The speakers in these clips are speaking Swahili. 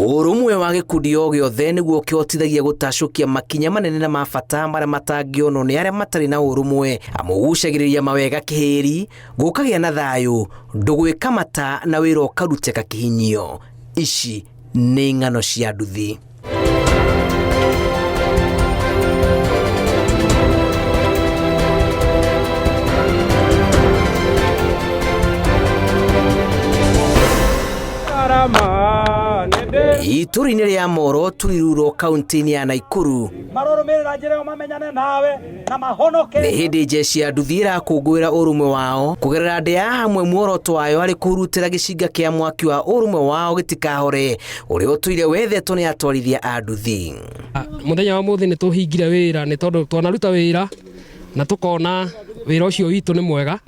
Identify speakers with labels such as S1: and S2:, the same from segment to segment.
S1: Urumwe wa gikundi o giothe niguo kihotithagia gutacukia makinya manene na mabata maria matangionwo ni aria matari na urumwe, amugucagiriria mawega kihiri, gukagia na thayu, ndugwika mata na wira ukaruteka kihinyio. Ici ni ng'ano cia nduthi. Ituri-inĩ rĩa Moro turiruro kaunti-inĩ ya Naikuru, nĩ hĩndĩ njeci ya nduthi irakũngũĩra ũrũmwe wao kũgerera ndĩa hamwe muoroto wayo harĩ kũhurutĩra gĩcinga kĩa mwaki wa ũrũmwe wao gĩtikahore ũrĩa ũtũire wethetwo nĩ atwarithia a nduthi.
S2: Mũthenya wa mũthĩ nĩ tũhingire wĩra nĩ tondũ twanaruta wĩra na tukona wĩra ũcio witũ nĩ mwega,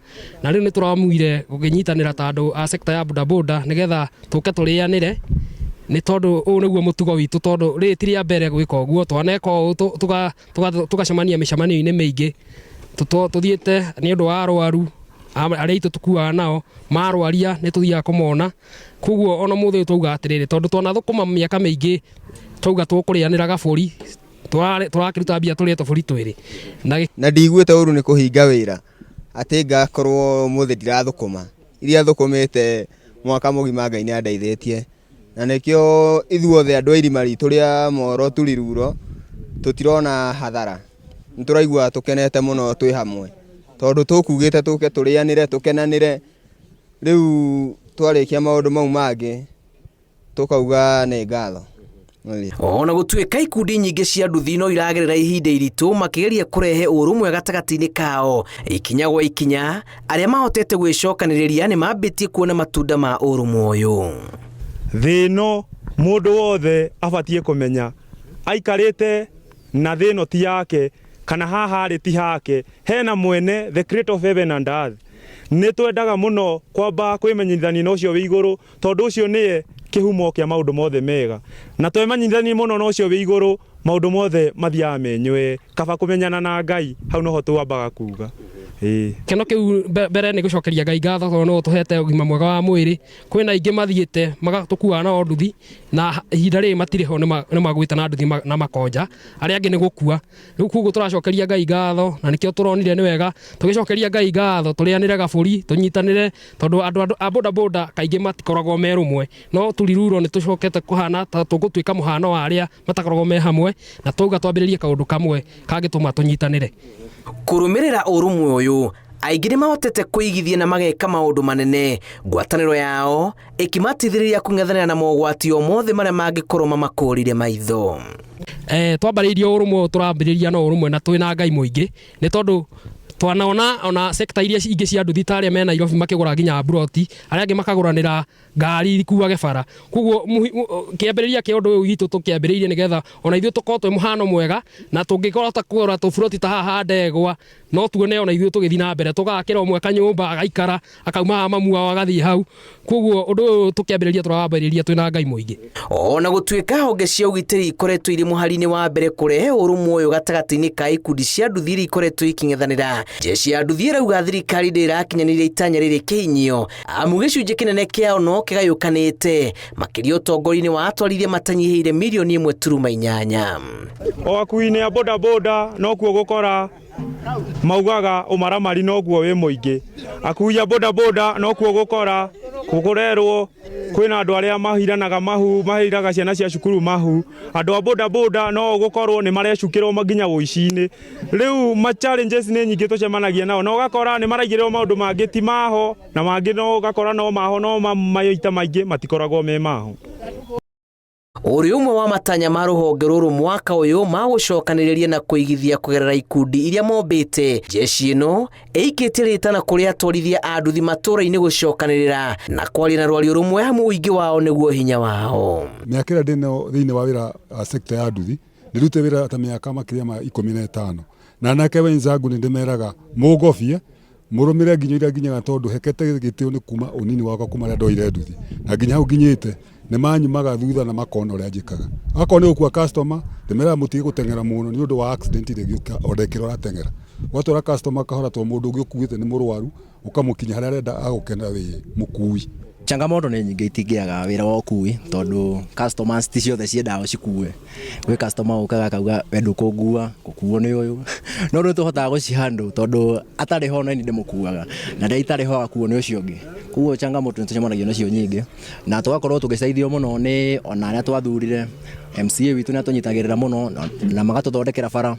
S2: na rĩu nĩ tũramwire gũkĩnyitanĩra ta andũ a sector ya bodaboda nĩgetha tũke tũrĩanĩre, nĩ tondũ ũũ nĩguo mũtugo witũ, tondũ rĩrĩ ti rĩa mbere gwĩka ũguo. Twaneka ũũ tũgacemania mĩcemanio-inĩ mĩingĩ, tũthiĩte nĩ ũndũ wa arwaru arĩa itũ tũkuaga nao marwaria nĩ tũthiaga kũmona. Koguo ona mũthĩ twauga atĩrĩrĩ, tondũ twanathũkũma mĩaka mĩingĩ twauga tũkũrĩanĩra gabũri, tũrakĩruta mbia tũrĩe tũbũri twĩrĩ
S3: na ndiguĩte ũru nĩ kũhinga wĩra atĩ ngakorwo mũthĩ ndirathũkũma iria thũkũmĩte mwaka mũgima Ngai nĩ andeithĩtie, na nĩkĩo ithuothe andũ a irima ritũ rĩa Moro turiruro tũtirona hathara, nĩ tũraigua tũkenete mũno twĩ hamwe tondũ tũkugĩte tũke tũrĩanĩre tũkenanĩre. Rĩu twarĩkia maũndũ mau mangĩ tũkauga nĩ ngatho.
S1: Ona gũtuĩka ikundi nyingĩ cia nduthi no iragerera ihinda iritũ makĩgeria kũrehe ũrũmwe gatagatĩ-inĩ kao, ikinya gwa ikinya arĩa mahotete gwĩcokanĩrĩria nĩ mambĩtie kuona matunda ma ũrũmwe ũyũ.
S4: Thĩno mũndũ wothe abatie kũmenya aikarĩte na thĩno ti yake kana haha rĩ ti hake, hena mwene, the creator of heaven and earth. Nĩ twendaga mũno kwamba kwĩmenyithania na ũcio wĩ igũrũ, tondũ ũcio nĩye kĩhumo kĩa maũndũ mothe mega, na twĩmenyithanie mũno na ũcio wĩ igũrũ maũndũ mothe mathiaga menywe, kaba kũmenyana na Ngai, hau noho twambaga kuga.
S2: Kĩno kĩu mbere nĩ gũcokeria Ngai ngatho tondũ no tũhete ũgima mwega wa mwĩrĩ. Kwĩna aingĩ mathiĩte magatũkuaga na nduthi na ihinda rĩrĩ matirĩ ho nĩ magwĩta na nduthi na makonja, arĩa angĩ nĩ gũkua. Rĩu koguo tũracokeria Ngai ngatho, na nĩkĩo tũronire nĩ wega tũgĩcokeria Ngai ngatho tũrĩanĩre gabũri tũnyitanĩre, tondũ andũ a bodaboda kaingĩ matikoragwo me rũmwe, no turiruro nĩ tũcokete kũhana ta tũgũtuĩka mũhano wa arĩa matakoragwo me hamwe, na twauga twambĩrĩrie kaũndũ kamwe kangĩtũma tũnyitanĩre.
S1: Kũrũmĩrĩra ũrũmwe ũyũ aingĩ nĩ mahotete kũigithia na mageka maũndũ manene, ngwatanĩro yao ĩkĩmatithĩrĩria kũng'ethanĩra na mogwati o mothe marĩa mangĩkorwo mamakũrire maitho.
S2: Twambĩrĩirie ũrũmwe tũrambĩrĩria no ũrũmwe na twĩna Ngai mũingĩ, nĩ tondũ twanaona ona sector iria ingĩ cia nduthi ta arĩa me Nairobi makĩgũra nginya mburoti, arĩa angĩ makagũranĩra ngari ikuage bara. Koguo kĩambĩrĩria kĩa ũndũ ũyũ witũ tũkĩambĩrĩirie nĩgetha ona ithuĩ tũkorwo twĩ mũhano mwega, na tũngĩkorwo ta kũgũra tũburoti ta haha Ndegwa, no tuone ona ithuĩ tũgĩthiĩ na mbere, tũgakĩra ũmwe kanyũmba agaikara akauma mamu wao agathiĩ hau. Koguo ũndũ ũyũ tũkĩambĩrĩria tũrawambĩrĩria twĩna Ngai mũingĩ.
S1: Ona gũtuĩka honge cia ũgitĩri ikoretwo irĩ mũhari-inĩ wa mbere kũrehe ũrũmwe ũyũ gatagatĩ-inĩ ka ikundi cia nduthi iria ikoretwo iking'ethanĩra, njeci ya nduthi ĩrauga thirikari ndĩrakinyanĩria itanya rĩrĩ kĩhinyio, amu gĩcunjĩ kĩnene kĩao no kĩgayũkanĩte, makĩria ũtongoria-inĩ wa atwarithia matanyihĩire mirioni 1.8.
S4: O akui-inĩ a bodaboda no kuo gũkora maugaga ũmaramari noguo wĩ mũingĩ, akui a bodaboda no kuo gũkora kũrerwo kwĩna andũ arĩa mahiranaga mahu, mahiraga ciana cia cukuru mahu, andũ a bodaboda no gũkorwo nĩ marecukĩrwo nginya ũici-inĩ. Rĩu ma challenges nĩ nyingĩ tũcemanagia nao, na ũgakora nĩ maraigĩrĩrwo maũndũ mangĩ ti maho, na mangĩ no ũgakora no maho, no maita maingĩ matikoragwo me maho.
S1: Ũrĩ ũmwe wa matanya ma rũhonge rũrũ mwaka ũyũ ma gũcokanĩrĩria na kũigithia kũgerera ikundi iria mombĩte, njeci ĩno ĩikĩtie rĩtana kũrĩ atwarithia a nduthi matũũra-inĩ gũcokanĩrĩra na kwaria na rwario rũmwe hamwe ũingĩ wao nĩguo hinya wao.
S5: Mĩaka ĩrĩa thĩinĩ wa wĩra sector ya nduthi ndĩrute wĩra ta mĩaka makĩria ma 15, na nake wenzangu nĩ ndĩmeraga mũngobie mũrũmĩre nginya iria nginyaga, tondũ hekete gĩtĩo nĩ kuma ũnini wakwa kuma rĩa ndoire nduthi, na nginya hau nginyĩte nĩ manyumaga thutha na makona ũrĩa njĩkaga. Akorwo nĩ gũkua customer ndĩmera mũtige gũteng'era mũno nĩ ũndũ wa accident iria gĩũka odekĩra ũrateng'era, watwara customer kahora, tondũ mũndũ ũngĩ ũkuĩte nĩ mũrwaru ũkamũkinya harĩa arenda agũkena wĩ mũkui.
S6: Changamoto nĩ nyingĩ itingĩaga wĩra wa ũkui tondũ customers ti ciothe ciendaga ũcikue. Gwĩ customer ũkaga akauga we ndũkũngua, gũkuo nĩ ũyũ. No rĩu tũhotaga gũcihandle tondũ atarĩ ho na ni ndĩmũkuaga na rĩrĩa itarĩ ho akuo nĩ ũcio ũngĩ. Koguo changamoto nĩ tũcemanagia nacio nyingĩ na tũgakorwo tũgĩcaithio mũno nĩ ona arĩa twathurire. MCA witũ nĩ atũnyitagĩrĩra mũno na magatũthondekera bara.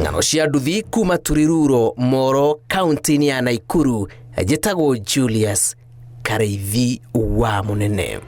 S1: Ng'ano cia nduthi kuma Turiruro, Moro, kaunti-inĩ ya Nakuru. Njĩtagwo Julius Kareithi wa Munene.